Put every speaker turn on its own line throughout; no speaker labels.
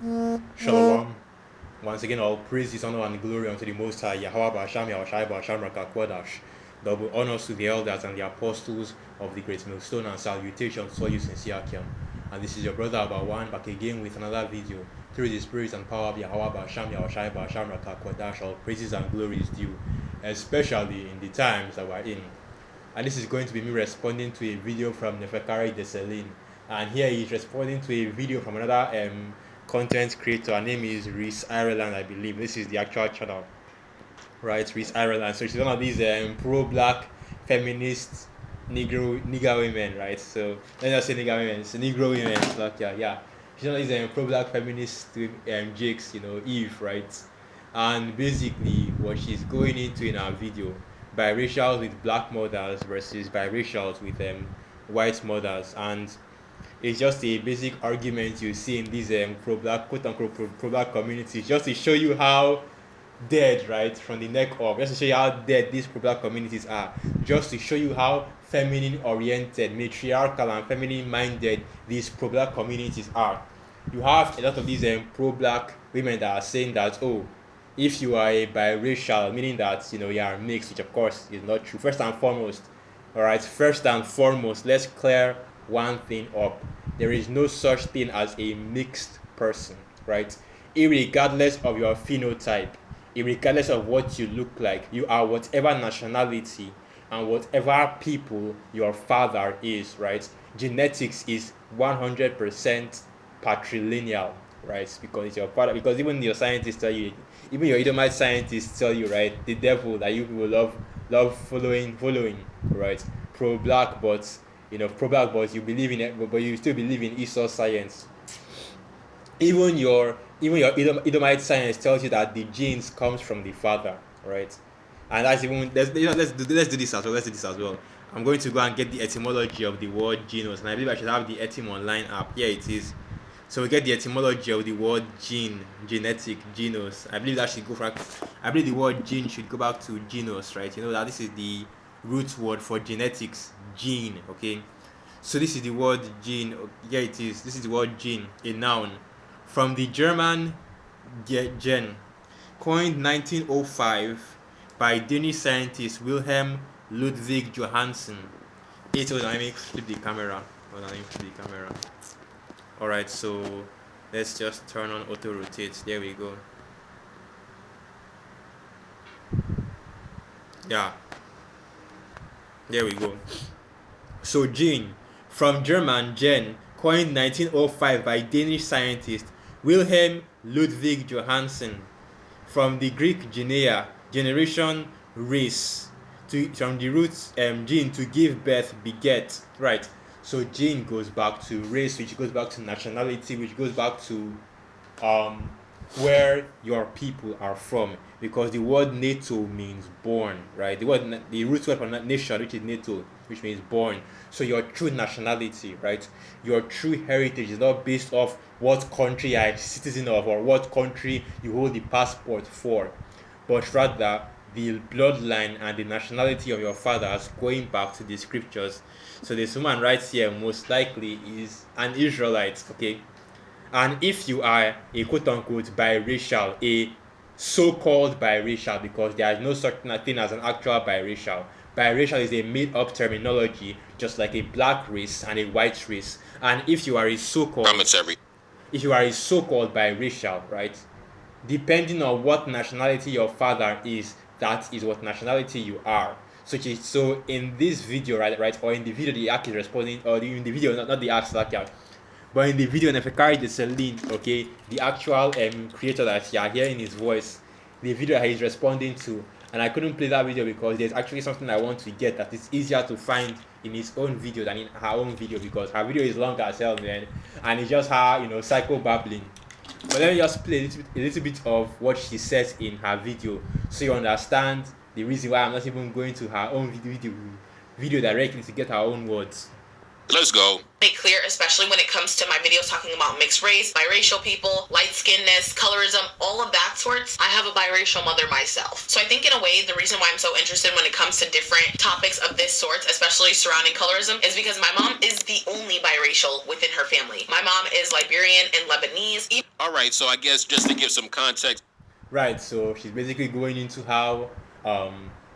Shalom. Once again, all praise is honor and glory unto the Most High, Yahweh Basham, Yahushai Basham, Rakakwadash. Double honors to the elders and the apostles of the great millstone, and salutations to all you sincere Akiam. And this is your brother Abawan back again with another video. Through the spirit and power of Yahweh Basham, Yahushai Basham, Rakakwadash, all praises and glory is due, especially in the times that we're in. And this is going to be me responding to a video from Nefekari Deselin. And here he's responding to a video from another content creator. Her name is Reese Ireland, I believe. This is the actual channel, right? Reese Ireland. So she's one of these pro-black feminist nigger women, right? So let's just say nigger women, it's Negro women. Like, yeah. She's one of these pro-black feminist jakes, Eve, right? And basically, what she's going into in her video, biracials with black mothers versus biracials with white mothers, and it's just a basic argument you see in these pro-black, quote-unquote pro-black communities, just to show you how dead, right, from the neck up, just to show you how dead these pro-black communities are, just to show you how feminine-oriented, matriarchal, and feminine-minded these pro-black communities are. You have a lot of these pro-black women that are saying that, oh, if you are a biracial, meaning that you are mixed, which of course is not true. First and foremost, let's clear one thing up. There is no such thing as a mixed person, right? Irregardless of your phenotype, irregardless of what you look like, you are whatever nationality and whatever people your father is, right? Genetics is 100% patrilineal, right? Because it's your father. Because even your scientists tell you, even your Edomite scientists tell you, right? The devil that you people love following, right? Pro-black, but pro-black, but you believe in it, but you still believe in Esau science. Even your Edomite science tells you that the genes comes from the father, right? And that's even let's do this as well. Let's do this as well. I'm going to go and get the etymology of the word genus, and I believe I should have the etym online app. Here it is. So we get the etymology of the word gene, genetic, genus. I believe that should go for. I believe the word gene should go back to genus, right? You know that this is the root word for genetics, gene. Okay. So this is the word gene. Here it is. This is the word gene, a noun, from the German gen, coined 1905 by Danish scientist Wilhelm Ludwig Johansen. Let me flip the camera. Alright, so let's just turn on auto rotate. There we go. Yeah. There we go. So gene, from German gen, coined 1905 by Danish scientist Wilhelm Ludwig Johansen, from the Greek genea, generation, race, from the roots gene, to give birth, beget, right? So gene goes back to race, which goes back to nationality, which goes back to where your people are from, because the word nato means born, right? The root word for nation, which is nato, which means born. So your true nationality, right? Your true heritage is not based off what country you are a citizen of or what country you hold the passport for, but rather the bloodline and the nationality of your fathers going back to the scriptures. So this woman right here most likely is an Israelite, okay? And if you are a quote-unquote biracial, a so-called biracial, because there is no such thing as an actual biracial. Biracial is a made-up terminology, just like a black race and a white race. And if you are a so-called biracial, right, depending on what nationality your father is, that is what nationality you are. So in this video, right, or in the video the act is responding, or in the video, not the act, but in the video Nefekari Deselin, okay, the actual creator that you are hearing his voice, the video that he's responding to, and I couldn't play that video because there's actually something I want to get that is easier to find in his own video than in her own video, because her video is long as hell, man, and it's just her, psycho babbling. But let me just play a little bit of what she says in her video, so you understand the reason why I'm not even going to her own video directly to get her own words.
Let's go. Make clear, especially when it comes to my videos talking about mixed race, biracial people, light skinnedness, colorism, all of that sorts. I have a biracial mother myself. So I think in a way, the reason why I'm so interested when it comes to different topics of this sort, especially surrounding colorism, is because my mom is the only biracial within her family. My mom is Liberian and Lebanese. All right, so I guess just to give some context.
Right, so she's basically going into how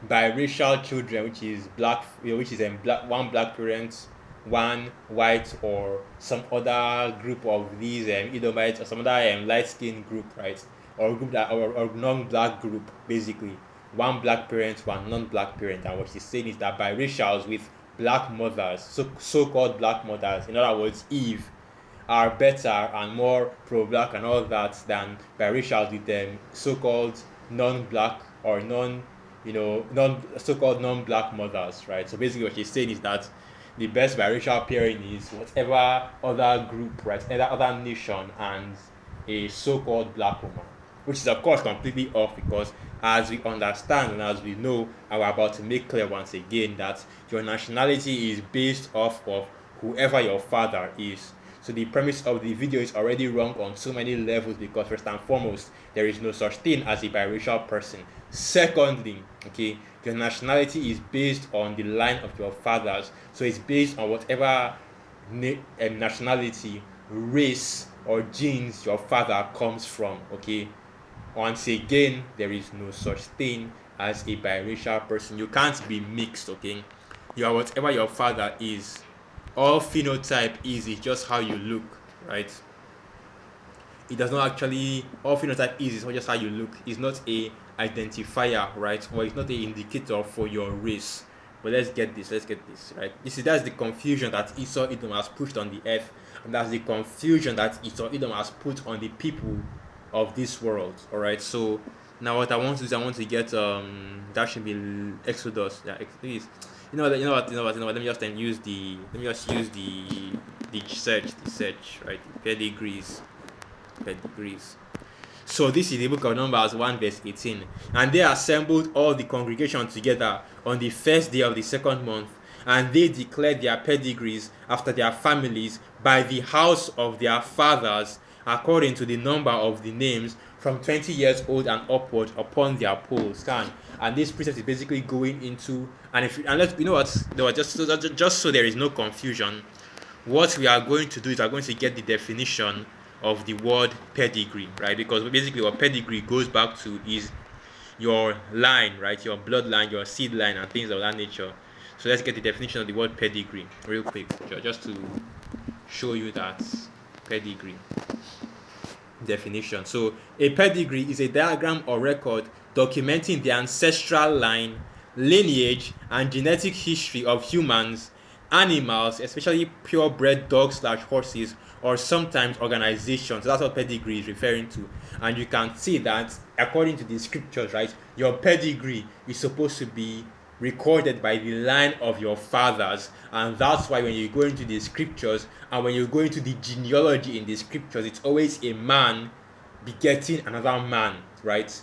biracial children, which is black, which is one black parent, one white, or some other group of these Edomites, or some other light skinned group, right, or group that or non-black group, basically one black parent, one non-black parent, and what she's saying is that biracials with black mothers, so-called black mothers, in other words, Eve, are better and more pro-black and all that than biracials with them so-called non-black or so-called non-black mothers, right? So basically, what she's saying is that the best biracial pairing is whatever other group, right, other nation and a so-called black woman, which is of course completely off because as we understand and as we know, and we're about to make clear once again that your nationality is based off of whoever your father is. So the premise of the video is already wrong on so many levels because first and foremost, there is no such thing as a biracial person. Secondly, okay, your nationality is based on the line of your fathers. So it's based on whatever nationality, race, or genes your father comes from, okay? Once again, there is no such thing as a biracial person. You can't be mixed, okay? You are whatever your father is. All phenotype is just how you look, right? It does not actually, all phenotype is not just how you look. It's not a identifier, right? Or it's not an indicator for your race. But let's get this, right? You see, that's the confusion that Esau Edom has pushed on the earth, and that's the confusion that Esau Edom has put on the people of this world. All right, so now what I want to do is I want to get that should be Exodus. Yeah, please. Let me just use the search, right? Pedigrees. So this is the book of Numbers 1 verse 18. And they assembled all the congregation together on the first day of the second month, and they declared their pedigrees after their families by the house of their fathers, according to the number of the names from 20 years old and upward upon their polls. And this precept is basically going into, let's, you know what, just so there is no confusion, what we are going to do is we are going to get the definition of the word pedigree, right? Because basically what pedigree goes back to is your line, right? Your bloodline, your seed line, and things of that nature. So let's get the definition of the word pedigree real quick, just to show you that pedigree definition. So a pedigree is a diagram or record documenting the ancestral line, lineage, and genetic history of humans, animals, especially purebred dogs/horses, or sometimes organizations. So that's what pedigree is referring to. And you can see that according to the scriptures, right, your pedigree is supposed to be recorded by the line of your fathers, and that's why when you go into the scriptures and when you go into the genealogy in the scriptures, it's always a man begetting another man, right?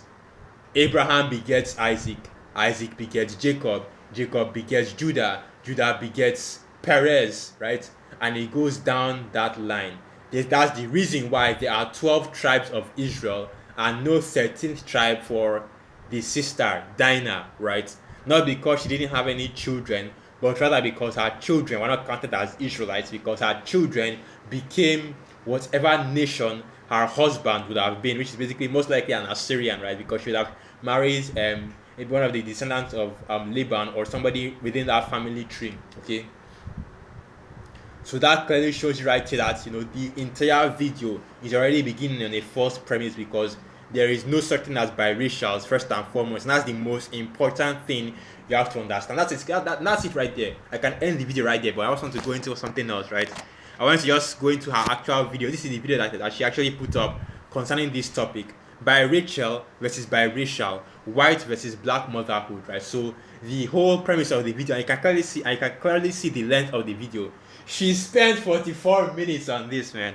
Abraham begets Isaac, Isaac begets Jacob, Jacob begets Judah, Judah begets Perez, right? And it goes down that line. That's the reason why there are 12 tribes of Israel and no 13th tribe for the sister Dinah, right? Not because she didn't have any children, but rather because her children were not counted as Israelites, because her children became whatever nation her husband would have been, which is basically most likely an Assyrian, right? Because she would have married one of the descendants of Laban or somebody within that family tree, okay? So that clearly shows you right here that the entire video is already beginning on a false premise, because there is no such thing as biracials first and foremost, and that's the most important thing you have to understand. That's it right there. I can end the video right there, but I also want to go into something else, right? I want to just go into her actual video. This is the video that she actually put up concerning this topic: biracial versus biracial, white versus black motherhood, right? So the whole premise of the video, I can clearly see the length of the video. She spent 44 minutes on this, man,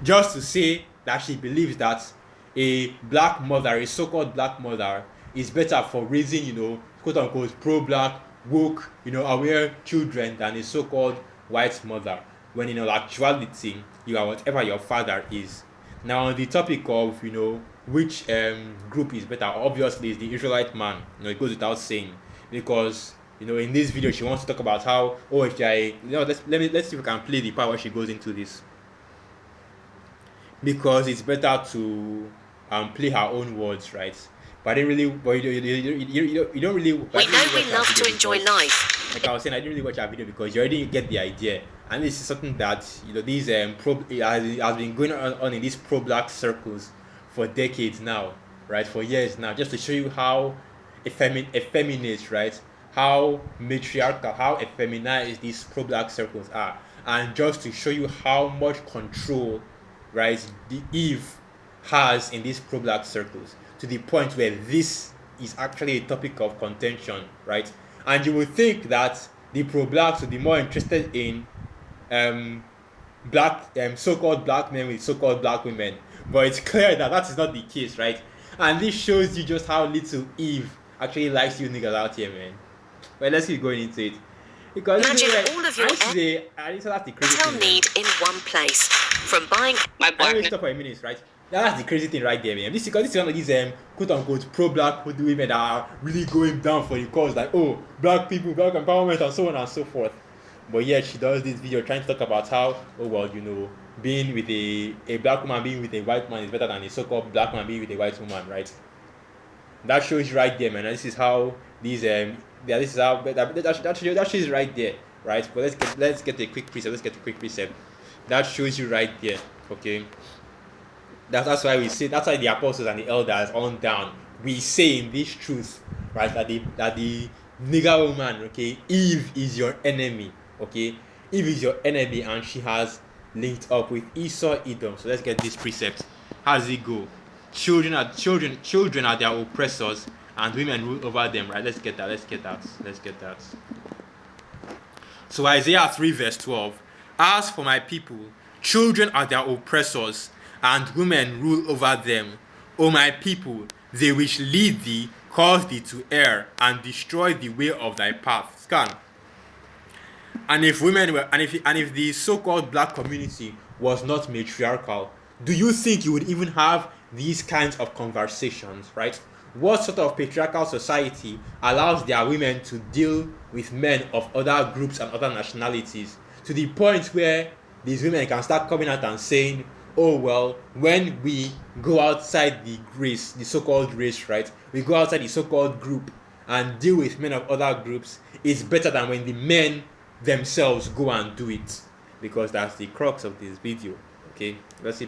just to say that she believes that a black mother, a so-called black mother, is better for raising, quote unquote, pro-black, woke, aware children than a so-called white mother, when in all actuality you are whatever your father is. Now on the topic of which group is better, obviously is the Israelite man. It goes without saying, because in this video she wants to talk about how, oh, if I let's see if we can play the part where she goes into this, because it's better to play her own words, right? But I didn't really, but you don't really.
We know we love to enjoy life.
Like I was saying, I didn't really watch our video because you already get the idea, and this is something that these it has been going on in these pro-black circles for decades now, right? For years now, just to show you how effeminate, right? How matriarchal, how effeminized these pro-black circles are, and just to show you how much control, right, the Eve has in these pro-black circles, to the point where this is actually a topic of contention, right? And you would think that the pro-blacks would be more interested in black so-called black men with so-called black women, but it's clear that that is not the case, right? And this shows you just how little Eve actually likes you niggas out here, man. Well, let's keep going into it. Because
imagine all of your
intel
need in one place. From buying
My
Let me
blackness.
stop for a minute, right? That's the crazy thing right there, man. This is one of these quote unquote pro-black women that are really going down for the cause, like, oh, black people, black empowerment, and so on and so forth. But yet she does this video trying to talk about how, oh well, being with a black woman being with a white man is better than a so-called black man being with a white woman, right? That shows you right there, man. And this is how these this is how that shows right there, right? But let's get a quick precept. Let's get a quick precept. That shows you right there, okay? That's why we say, that's why the apostles and the elders on down, we say in this truth, right, that the nigger woman, okay, Eve is your enemy, okay? Eve is your enemy, and she has linked up with Esau, Edom. So let's get this precept. How does it go? Children are their oppressors, and women rule over them, right? Let's get that. So Isaiah 3 verse 12. As for my people, children are their oppressors, and women rule over them. O my people, they which lead thee cause thee to err, and destroy the way of thy path. Scan. And if women were, and if the so-called black community was not matriarchal, do you think you would even have these kinds of conversations, right? What sort of patriarchal society allows their women to deal with men of other groups and other nationalities, to the point where these women can start coming out and saying, oh well, when we go outside the race, the so-called race, right, we go outside the so-called group and deal with men of other groups, it's better than when the men themselves go and do it, because that's the crux of this video. Okay, let's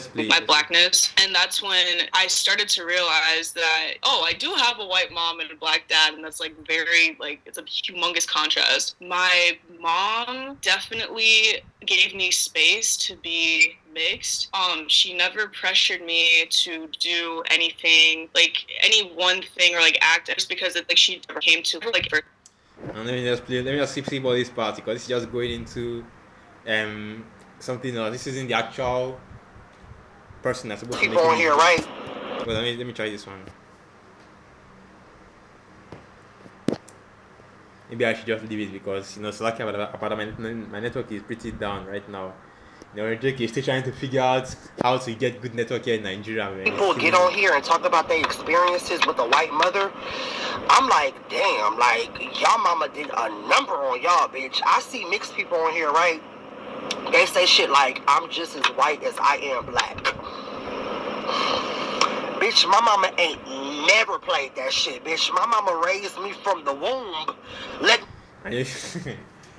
play
My blackness. And that's when I started to realize that, oh, I do have a white mom and a black dad, and that's like very, like, it's a humongous contrast. My mom definitely gave me space to be mixed. She never pressured me to do anything, like any one thing or like act, just because it, like, she never came to like.
And let me just see about this part, because this is just going into something else. This isn't the actual person that's supposed to make
people on here, right?
But let me try this one. Maybe I should just leave it, because so lucky about my network is pretty down right now. Jake is still trying to figure out how to get good network here in Nigeria, man.
People get on here and talk about their experiences with a white mother. I'm like, damn, like, y'all mama did a number on y'all, bitch. I see mixed people on here, right? They say shit like, I'm just as white as I am black. Bitch, my mama ain't never played that shit, bitch. My mama raised me from the womb.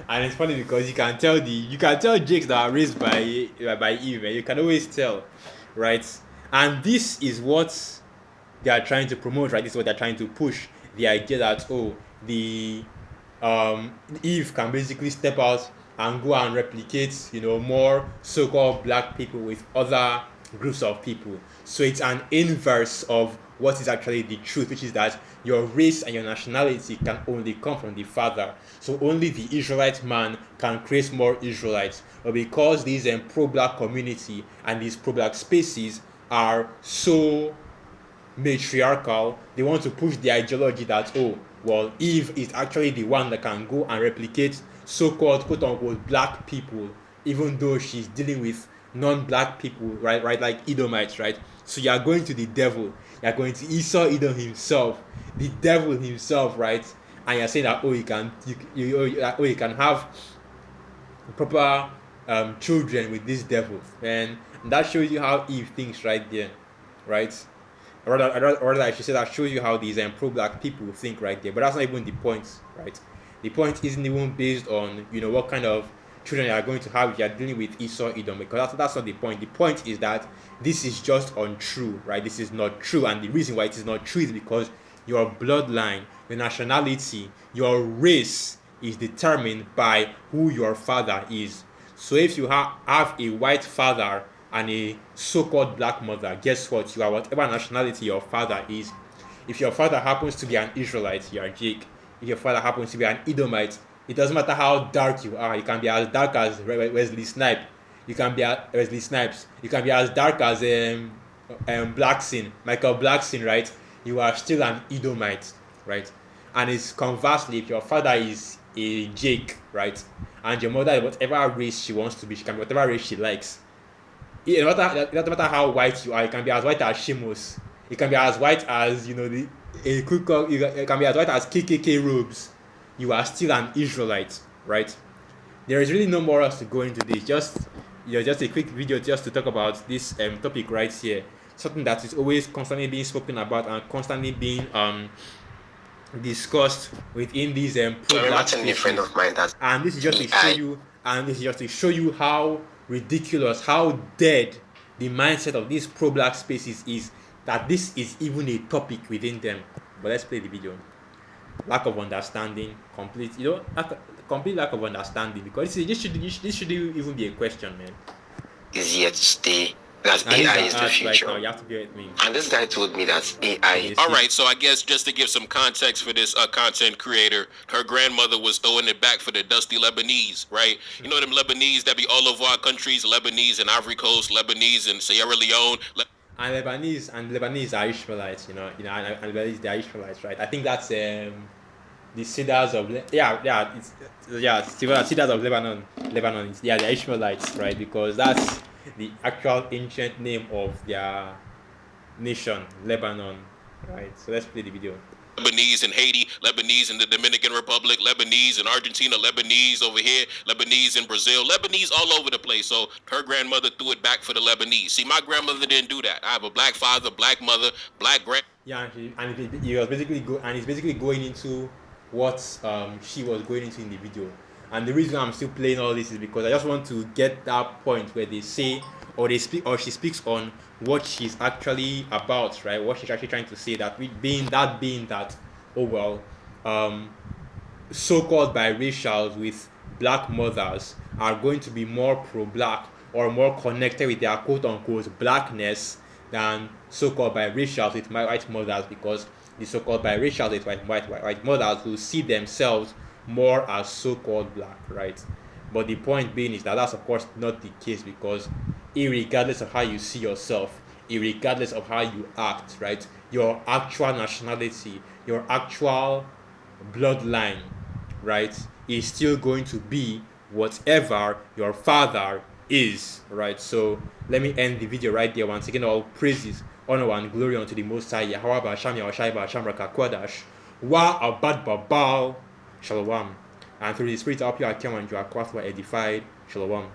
And it's funny because you can tell Jakes that are raised by Eve, and you can always tell, right? And this is what they are trying to promote, right? This is what they're trying to push, the idea that, oh, the Eve can basically step out and go and replicate, more so-called black people with other groups of people. So it's an inverse of what is actually the truth, which is that your race and your nationality can only come from the father. So only the Israelite man can create more Israelites. But because these pro-black community and these pro-black spaces are so matriarchal, they want to push the ideology that, oh, well, Eve is actually the one that can go and replicate so-called quote-unquote black people, even though she's dealing with non-black people, right, like Edomites, right? So you are going to the devil, you are going to Esau Edom himself, the devil himself, right? And you're saying that you can have proper children with this devil, and that shows you how Eve thinks right there, right? Or rather, I should say that shows you how these pro-black people think right there. But that's not even the point, right? The point isn't even based on what kind of children you are going to have if you are dealing with Esau Edom, because that's not the point. The point is that this is just untrue, right? This is not true, and the reason why it is not true is because your bloodline, your nationality, your race is determined by who your father is. So if you have a white father and a so-called black mother, guess what? You are whatever nationality your father is. If your father happens to be an Israelite, you are Jake. If your father happens to be an Edomite, it doesn't matter how dark you are. You can be as dark as Wesley Snipes. You can be Wesley Snipes. You can be as dark as Michael Blackson, right? You are still an Edomite, right? And it's conversely, if your father is a Jake, right, and your mother is whatever race she wants to be, she can be whatever race she likes. It doesn't matter how white you are. You can be as white as Shemos. You can be as white as you can be as white as KKK robes. You are still an Israelite, right? There is really no more else to go into this. Just a quick video just to talk about this topic right here. Something that is always constantly being spoken about and constantly being discussed within these pro-black spaces. And this is just to show you, how ridiculous, how dead the mindset of these pro-black spaces is, that this is even a topic within them. But let's play the video. Lack of understanding, complete lack of understanding, because this shouldn't even be a question, man.
Is here to stay. That AI is the future.
Right now, you have to bear with me.
And this guy told me that AI.
All right, so I guess just to give some context for this content creator, her grandmother was throwing it back for the dusty Lebanese, right? You know them Lebanese that be all over our countries, Lebanese in Ivory Coast, Lebanese in Sierra Leone.
And Lebanese are Ishmaelites, and Lebanese they are Ishmaelites, right? I think that's the Cedars of Cedars of Lebanon. They're Ishmaelites, right? Because that's the actual ancient name of their nation, Lebanon, right? So let's play the video.
Lebanese in Haiti, Lebanese in the Dominican Republic, Lebanese in Argentina, Lebanese over here, Lebanese in Brazil, Lebanese all over the place. So her grandmother threw it back for the Lebanese. See, my grandmother didn't do that. I have a black father, black mother, black grand.
Yeah, he was basically going into what she was going into in the video. And the reason I'm still playing all this is because I just want to get that point where they say, or she speaks on what she's actually about, right? What she's actually trying to say, that so-called biracials with black mothers are going to be more pro-black or more connected with their quote-unquote blackness than so-called biracials with white mothers, because the so-called biracials with white mothers will see themselves more as so-called black, right? But the point being is that that's of course not the case, because irregardless of how you see yourself, irregardless of how you act, right, your actual nationality, your actual bloodline, right, is still going to be whatever your father is, right? So let me end the video right there. Once again, all praises, honor and glory unto the Most High, Yahweh Basham Yahweh Shamraka Kwadash Wa Abad Babal Shalom. And through the Spirit of your account, you are quite edified. Shalom.